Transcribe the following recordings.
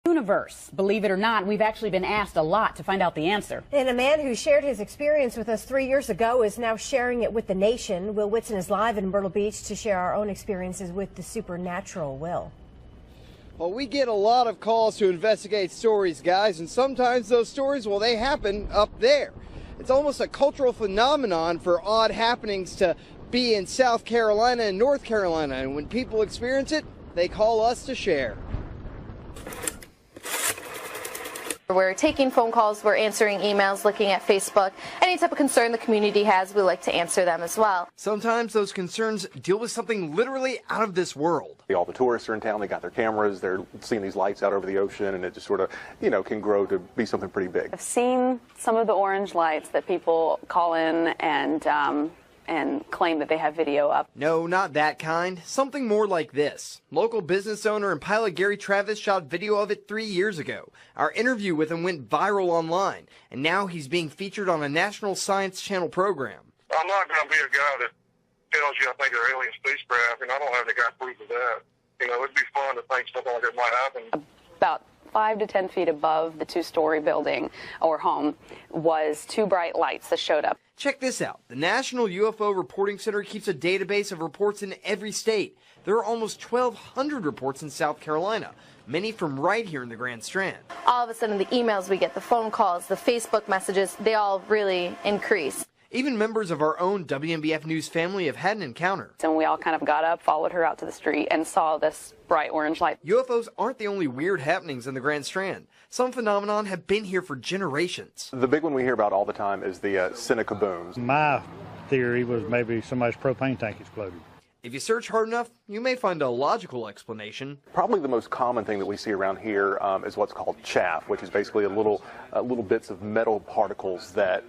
Universe. Believe it or not, we've actually been asked a lot to find out the answer. And a man who shared his experience with us 3 years ago is now sharing it with the nation. Will Whitson is live in Myrtle Beach to share our own experiences with the supernatural. Will. Well, we get a lot of calls to investigate stories, guys, and sometimes those stories, well, they happen up there. It's almost a cultural phenomenon for odd happenings to be in South Carolina and North Carolina, and when people experience it, they call us to share. We're taking phone calls, we're answering emails, looking at Facebook. Any type of concern the community has, we like to answer them as well. Sometimes those concerns deal with something literally out of this world. All the tourists are in town, they got their cameras, they're seeing these lights out over the ocean, and it just sort of, you know, can grow to be something pretty big. I've seen some of the orange lights that people call in and claim that they have video up. No, not that kind. Something more like this. Local business owner and pilot Gary Travis shot video of it 3 years ago. Our interview with him went viral online, and now he's being featured on a National Science Channel program. I'm not going to be a guy that tells you I think they're alien spacecraft, and I don't have any guy proof of that. You know, it'd be fun to think something like that might happen. About 5 to 10 feet above the two-story building or home was two bright lights that showed up. Check this out. The National UFO Reporting Center keeps a database of reports in every state. There are almost 1,200 reports in South Carolina, many from right here in the Grand Strand. All of a sudden, the emails we get, the phone calls, the Facebook messages, they all really increase. Even members of our own WNBF News family have had an encounter. And we all kind of got up, followed her out to the street, and saw this bright orange light. UFOs aren't the only weird happenings in the Grand Strand. Some phenomenon have been here for generations. The big one we hear about all the time is the Seneca booms. My theory was maybe somebody's propane tank exploded. If you search hard enough, you may find a logical explanation. Probably the most common thing that we see around here is what's called chaff, which is basically little bits of metal particles that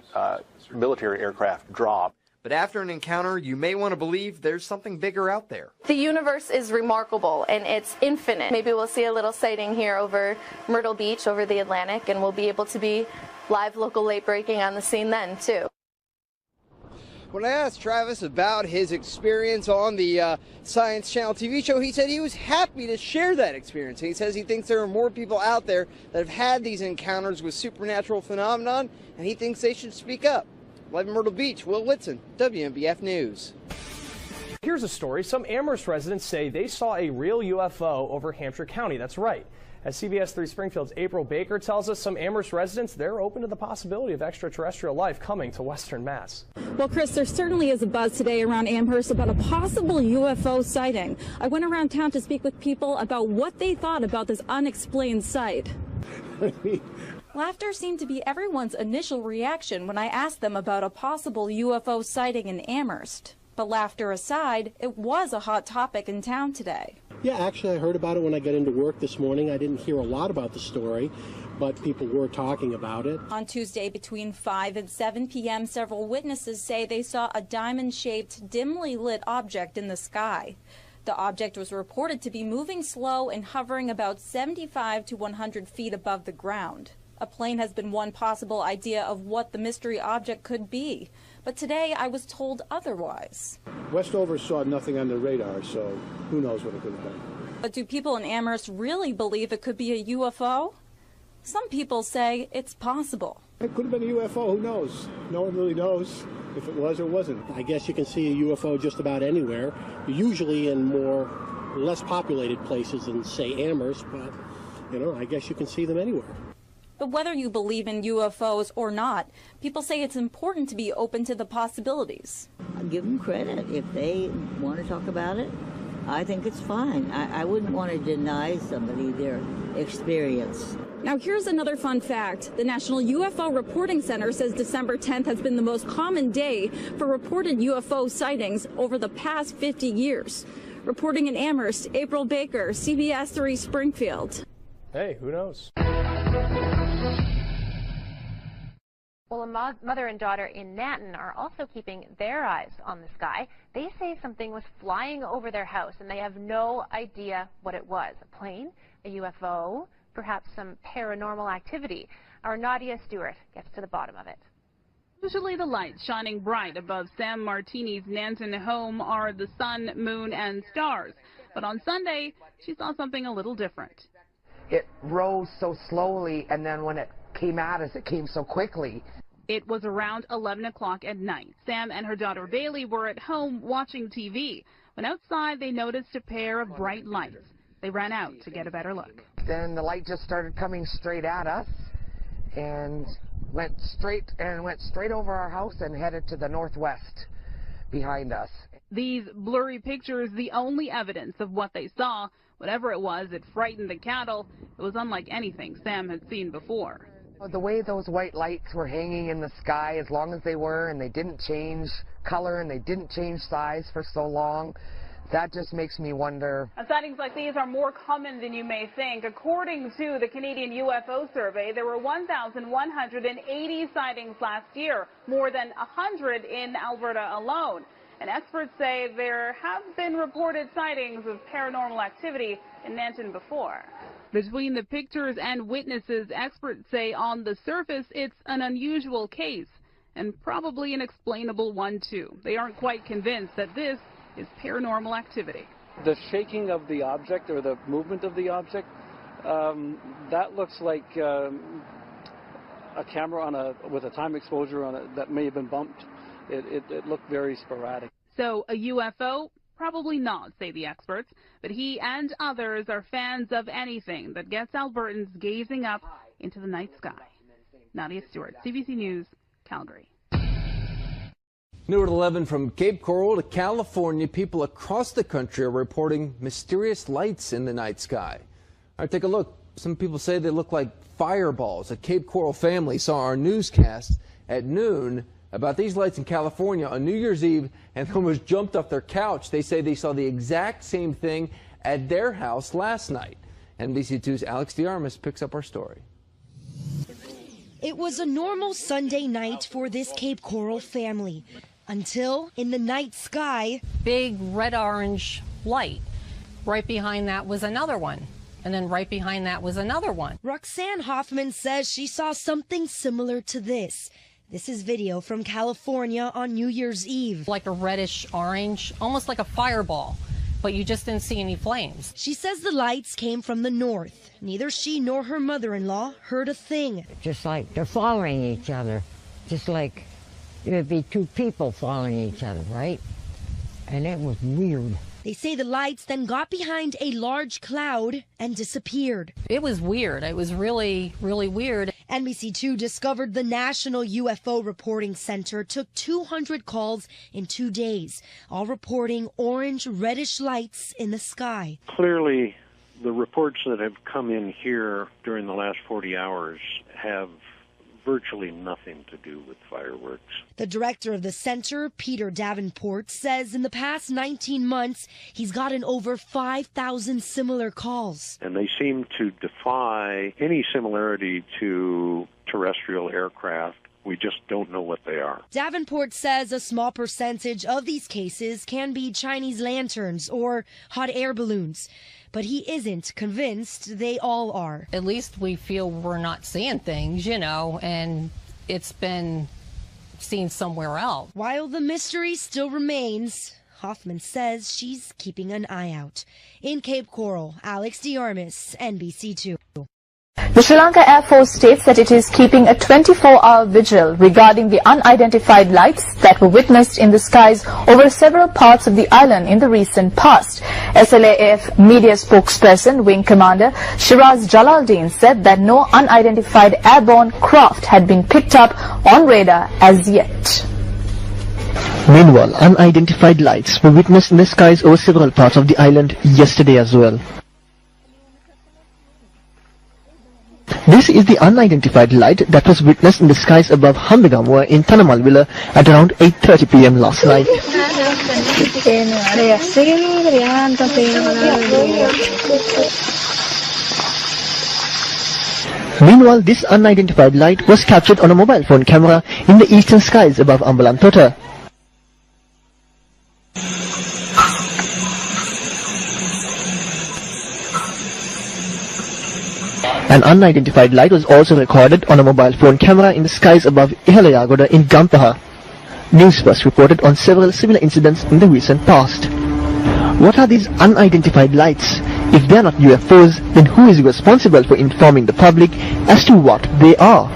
military aircraft drop. But after an encounter, you may want to believe there's something bigger out there. The universe is remarkable, and it's infinite. Maybe we'll see a little sighting here over Myrtle Beach, over the Atlantic, and we'll be able to be live local late breaking on the scene then, too. When I asked Travis about his experience on the Science Channel TV show, he said he was happy to share that experience. He says he thinks there are more people out there that have had these encounters with supernatural phenomenon, and he thinks they should speak up. Live in Myrtle Beach, Will Whitson, WNBF News. Here's a story. Some Amherst residents say they saw a real UFO over Hampshire County. That's right. As CBS 3 Springfield's April Baker tells us, some Amherst residents, they're open to the possibility of extraterrestrial life coming to Western Mass. Well, Chris, there certainly is a buzz today around Amherst about a possible UFO sighting. I went around town to speak with people about what they thought about this unexplained sight. Laughter seemed to be everyone's initial reaction when I asked them about a possible UFO sighting in Amherst. But laughter aside, it was a hot topic in town today. Yeah, actually, I heard about it when I got into work this morning. I didn't hear a lot about the story, but people were talking about it. On Tuesday between 5 and 7 p.m., several witnesses say they saw a diamond-shaped, dimly lit object in the sky. The object was reported to be moving slow and hovering about 75 to 100 feet above the ground. A plane has been one possible idea of what the mystery object could be. But today I was told otherwise. Westover saw nothing on the radar, so who knows what it could have been. But do people in Amherst really believe it could be a UFO? Some people say it's possible. It could have been a UFO, who knows? No one really knows if it was or wasn't. I guess you can see a UFO just about anywhere, usually in less populated places than, say, Amherst, but, you know, I guess you can see them anywhere. But whether you believe in UFOs or not, people say it's important to be open to the possibilities. I'll give them credit. If they want to talk about it, I think it's fine. I wouldn't want to deny somebody their experience. Now here's another fun fact. The National UFO Reporting Center says December 10th has been the most common day for reported UFO sightings over the past 50 years. Reporting in Amherst, April Baker, CBS 3 Springfield. Hey, who knows? Well, a mother and daughter in Nanton are also keeping their eyes on the sky. They say something was flying over their house, and they have no idea what it was. A plane, a UFO, perhaps some paranormal activity. Our Nadia Stewart gets to the bottom of it. Usually the lights shining bright above Sam Martini's Nanton home are the sun, moon, and stars. But on Sunday, she saw something a little different. it rose so slowly, and then when it came at us, it came so quickly. It was around 11 o'clock at night. Sam and her daughter Bailey were at home watching TV. When outside, they noticed a pair of bright lights. They ran out to get a better look. Then the light just started coming straight at us and went straight over our house and headed to the northwest behind us. These blurry pictures, the only evidence of what they saw. Whatever it was, it frightened the cattle. It was unlike anything Sam had seen before. The way those white lights were hanging in the sky as long as they were, and they didn't change color and they didn't change size for so long, that just makes me wonder. Sightings like these are more common than you may think. According to the Canadian UFO survey, there were 1,180 sightings last year, more than 100 in Alberta alone. And experts say there have been reported sightings of paranormal activity in Nanton before. Between the pictures and witnesses, experts say on the surface it's an unusual case, and probably an explainable one too. They aren't quite convinced that this is paranormal activity. The shaking of the object or the movement of the object, that looks like a camera with a time exposure on it that may have been bumped. It looked very sporadic. So a UFO? Probably not, say the experts, but he and others are fans of anything that gets Albertans gazing up into the night sky. Nadia Stewart, CBC News, Calgary. New at 11, from Cape Coral to California, people across the country are reporting mysterious lights in the night sky. All right, take a look. Some people say they look like fireballs. A Cape Coral family saw our newscast at noon about these lights in California on New Year's Eve and almost jumped off their couch. They say they saw the exact same thing at their house last night. NBC2's Alex DeArmas picks up our story. It was a normal Sunday night for this Cape Coral family until in the night sky, big red-orange light. Right behind that was another one. And then right behind that was another one. Roxanne Hoffman says she saw something similar to this. This is video from California on New Year's Eve. Like a reddish orange, almost like a fireball, but you just didn't see any flames. She says the lights came from the north. Neither she nor her mother-in-law heard a thing. Just like they're following each other, just like it would be two people following each other, right? And it was weird. They say the lights then got behind a large cloud and disappeared. It was weird. It was really, really weird. NBC2 discovered the National UFO Reporting Center took 200 calls in 2 days, all reporting orange, reddish lights in the sky. Clearly, the reports that have come in here during the last 40 hours have virtually nothing to do with fireworks. The director of the center, Peter Davenport, says in the past 19 months, he's gotten over 5,000 similar calls. And they seem to defy any similarity to terrestrial aircraft. We just don't know what they are. Davenport says a small percentage of these cases can be Chinese lanterns or hot air balloons. But he isn't convinced they all are. At least we feel we're not seeing things, you know, and it's been seen somewhere else. While the mystery still remains, Hoffman says she's keeping an eye out. In Cape Coral, Alex DeArmas, NBC2. The Sri Lanka Air Force states that it is keeping a 24-hour vigil regarding the unidentified lights that were witnessed in the skies over several parts of the island in the recent past. SLAF media spokesperson, Wing Commander Shiraz Jalaluddin said that no unidentified airborne craft had been picked up on radar as yet. Meanwhile, unidentified lights were witnessed in the skies over several parts of the island yesterday as well. This is the unidentified light that was witnessed in the skies above Hambegamwa in Tanamalwila at around 8:30 p.m. last night. Meanwhile, this unidentified light was captured on a mobile phone camera in the eastern skies above Ambalantota. An unidentified light was also recorded on a mobile phone camera in the skies above Ihalayagoda in Gampaha. News was reported on several similar incidents in the recent past. What are these unidentified lights? If they are not UFOs, then who is responsible for informing the public as to what they are?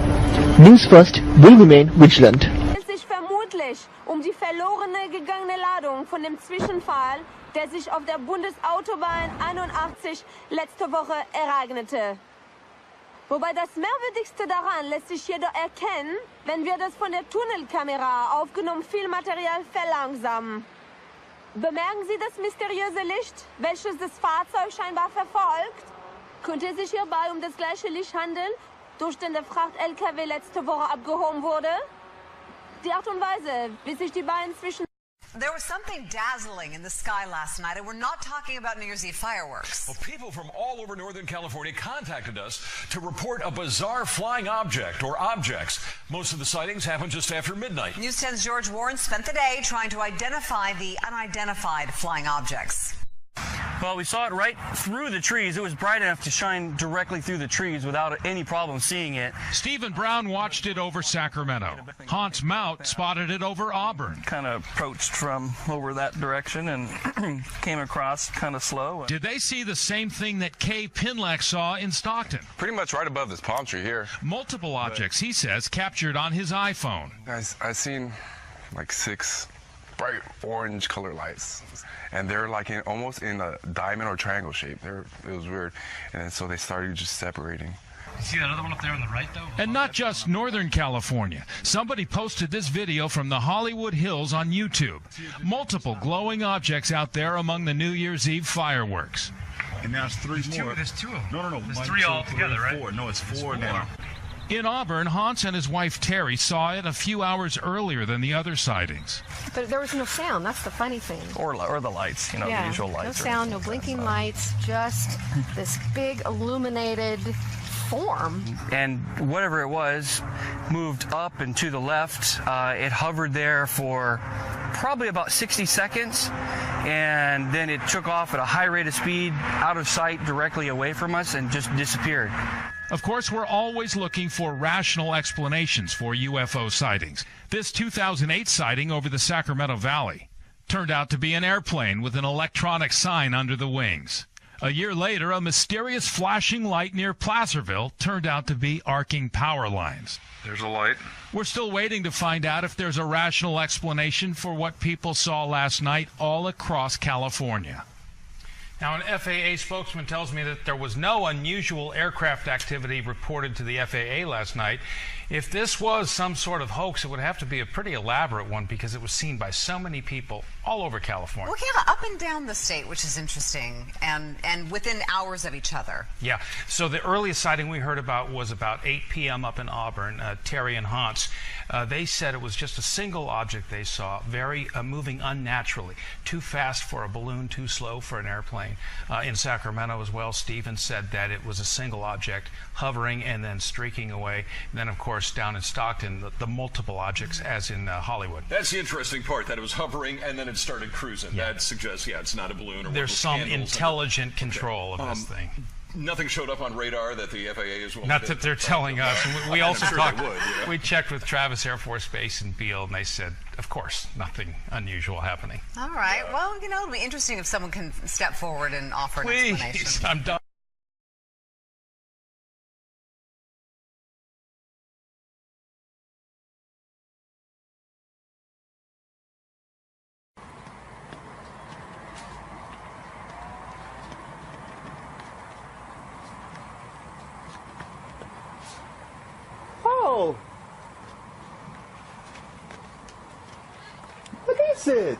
News First will remain vigilant. Es sich vermutlich die verlorene gegangene Ladung von dem Zwischenfall, der sich auf der Bundesautobahn 81 letzte Woche ereignete. Wobei das Merkwürdigste daran lässt sich jedoch erkennen, wenn wir das von der Tunnelkamera aufgenommen Filmmaterial verlangsamen. Bemerken Sie das mysteriöse Licht, welches das Fahrzeug scheinbar verfolgt? Könnte es sich hierbei das gleiche Licht handeln, durch den der Fracht-LKW letzte Woche abgehoben wurde? Die Art und Weise, wie sich die beiden zwischen... There was something dazzling in the sky last night, and we're not talking about New Year's Eve fireworks. Well, people from all over Northern California contacted us to report a bizarre flying object or objects. Most of the sightings happened just after midnight. News 10's George Warren spent the day trying to identify the unidentified flying objects. Well, we saw it right through the trees. It was bright enough to shine directly through the trees without any problem seeing it. Stephen Brown watched it over Sacramento. Hans Mount spotted it over Auburn. Kind of approached from over that direction and came across kind of slow. Did they see the same thing that Kay Pinlack saw in Stockton? Pretty much right above this palm tree here. Multiple objects, he says, captured on his iPhone. Guys, I seen like 6 bright orange color lights, and they're like almost in a diamond or triangle shape. It was weird, and so they started just separating. You see that other one up there on the right, though? And not just Northern California. Somebody posted this video from the Hollywood Hills on YouTube. Multiple glowing objects out there among the New Year's Eve fireworks. And now it's 3 more. There's 2 of them. No. There's 1, 3 2, all together, 3, right? 4. No, it's 4 now. In Auburn, Hans and his wife Terry saw it a few hours earlier than the other sightings. But there was no sound. That's the funny thing. Or the lights, the usual lights. No sound, no blinking lights, just this big illuminated form. And whatever it was moved up and to the left. It hovered there for probably about 60 seconds, and then it took off at a high rate of speed out of sight directly away from us and just disappeared. Of course, we're always looking for rational explanations for UFO sightings. This 2008 sighting over the Sacramento Valley turned out to be an airplane with an electronic sign under the wings. A year later, a mysterious flashing light near Placerville turned out to be arcing power lines. There's a light. We're still waiting to find out if there's a rational explanation for what people saw last night all across California. Now, an FAA spokesman tells me that there was no unusual aircraft activity reported to the FAA last night. If this was some sort of hoax, it would have to be a pretty elaborate one because it was seen by so many people all over California. Well, yeah, up and down the state, which is interesting, and within hours of each other. Yeah, so the earliest sighting we heard about was about 8 p.m. up in Auburn. Terry and Hans, they said it was just a single object they saw, very moving unnaturally, too fast for a balloon, too slow for an airplane. In Sacramento as well, Stephen said that it was a single object hovering and then streaking away. And then, of course, down in Stockton, the multiple objects, as in Hollywood. That's the interesting part, that it was hovering and then it started cruising. Yeah. That suggests, it's not a balloon. Or there's some intelligent control of this thing. Nothing showed up on radar that the FAA is willing Not that they're telling us. We also talked. Would, we checked with Travis Air Force Base in Beale, and they said, of course, nothing unusual happening. All right. Well, it'll be interesting if someone can step forward and offer an explanation. I'm done. Oh! What is it?